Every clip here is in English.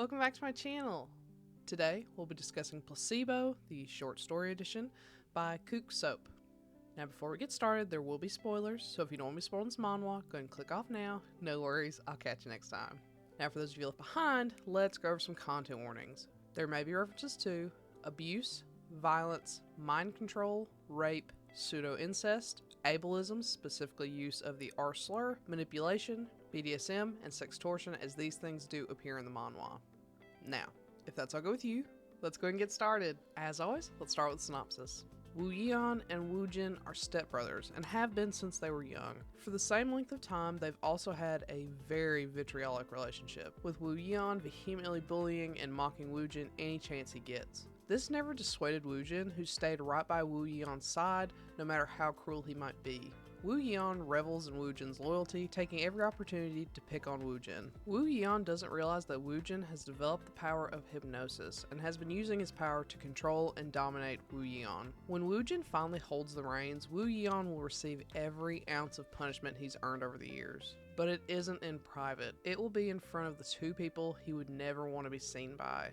Welcome back to my channel. Today we'll be discussing Placebo, the short story edition by Cuke. Now before we get started, there will be spoilers, so if you don't want to be spoiled in this manhwa, go ahead and click off now. No worries, I'll catch you next time. Now for those of you left behind, let's go over some content warnings. There may be references to abuse, violence, mind control, rape, pseudo-incest, ableism, specifically use of the R slur, manipulation, BDSM, and sextortion, as these things do appear in the manhwa. Now, if that's all good with you, let's go ahead and get started. As always, let's start with the synopsis. Woo Yeon and Woo Jin are stepbrothers and have been since they were young. For the same length of time, they've also had a very vitriolic relationship, with Woo Yeon vehemently bullying and mocking Woo Jin any chance he gets. This never dissuaded Woo Jin, who stayed right by Woo Yeon's side no matter how cruel he might be. Woo Yeon revels in Woo Jin's loyalty, taking every opportunity to pick on Woo Jin. Woo Yeon doesn't realize that Woo Jin has developed the power of hypnosis and has been using his power to control and dominate Woo Yeon. When Woo Jin finally holds the reins, Woo Yeon will receive every ounce of punishment he's earned over the years. But it isn't in private. It will be in front of the two people he would never want to be seen by: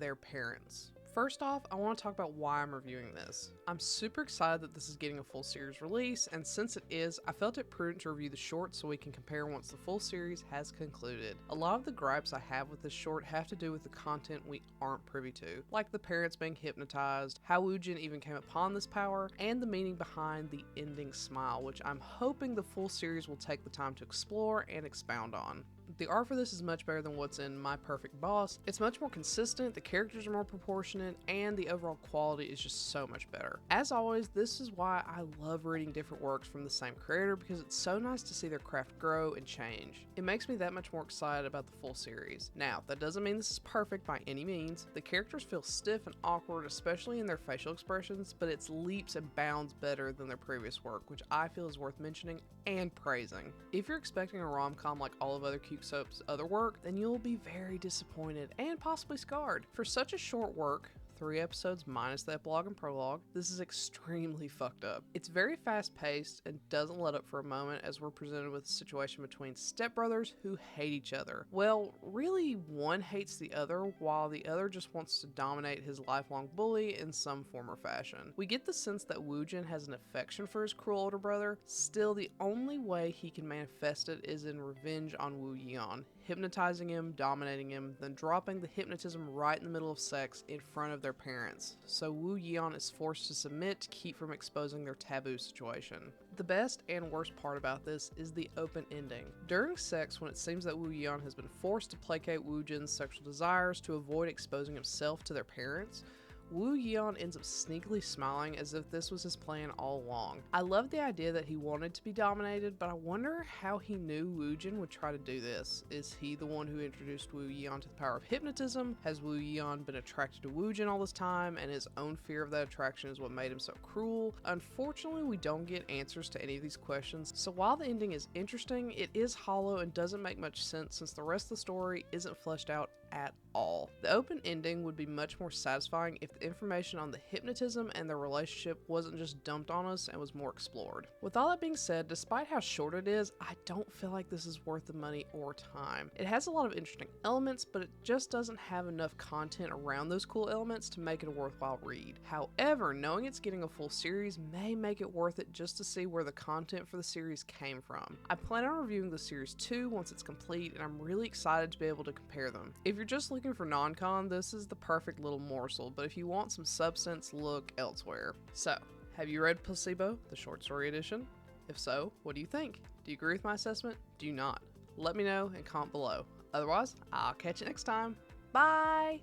their parents. First off, I want to talk about why I'm reviewing this. I'm super excited that this is getting a full series release, and since it is, I felt it prudent to review the short so we can compare once the full series has concluded. A lot of the gripes I have with this short have to do with the content we aren't privy to, like the parents being hypnotized, how Woo Jin even came upon this power, and the meaning behind the ending smile, which I'm hoping the full series will take the time to explore and expound on. The art for this is much better than what's in My Perfect Boss. It's much more consistent, the characters are more proportionate, and the overall quality is just so much better. As always, this is why I love reading different works from the same creator, because it's so nice to see their craft grow and change. It makes me that much more excited about the full series. Now, that doesn't mean this is perfect by any means. The characters feel stiff and awkward, especially in their facial expressions, but it's leaps and bounds better than their previous work, which I feel is worth mentioning and praising. If you're expecting a rom-com like all of other Cuke Soap's other work, then you'll be very disappointed and possibly scarred. For such a short work, 3 episodes minus the epilogue and prologue, this is extremely fucked up. It's very fast paced and doesn't let up for a moment, as we're presented with a situation between stepbrothers who hate each other. Well, really, one hates the other while the other just wants to dominate his lifelong bully in some form or fashion. We get the sense that Woo Jin has an affection for his cruel older brother. Still, the only way he can manifest it is in revenge on Woo Yeon, hypnotizing him, dominating him, then dropping the hypnotism right in the middle of sex in front of their parents. So Woo Yeon is forced to submit to keep from exposing their taboo situation. The best and worst part about this is the open ending. During sex, when it seems that Woo Yeon has been forced to placate Woo Jin's sexual desires to avoid exposing himself to their parents, Woo Yeon ends up sneakily smiling as if this was his plan all along. I love the idea that he wanted to be dominated, but I wonder how he knew Woo Jin would try to do this. Is he the one who introduced Woo Yeon to the power of hypnotism? Has Woo Yeon been attracted to Woo Jin all this time, and his own fear of that attraction is what made him so cruel? Unfortunately, we don't get answers to any of these questions, so while the ending is interesting, it is hollow and doesn't make much sense since the rest of the story isn't fleshed out at all. The open ending would be much more satisfying if the information on the hypnotism and their relationship wasn't just dumped on us and was more explored. With all that being said, despite how short it is, I don't feel like this is worth the money or time. It has a lot of interesting elements, but it just doesn't have enough content around those cool elements to make it a worthwhile read. However, knowing it's getting a full series may make it worth it just to see where the content for the series came from. I plan on reviewing the series 2 once it's complete, and I'm really excited to be able to compare them. If you're just looking for non-con, this is the perfect little morsel, but if you want some substance, look elsewhere. So, have you read Placebo, the short story edition? If so, what do you think? Do you agree with my assessment? Do you not? Let me know and comment below. Otherwise, I'll catch you next time. Bye!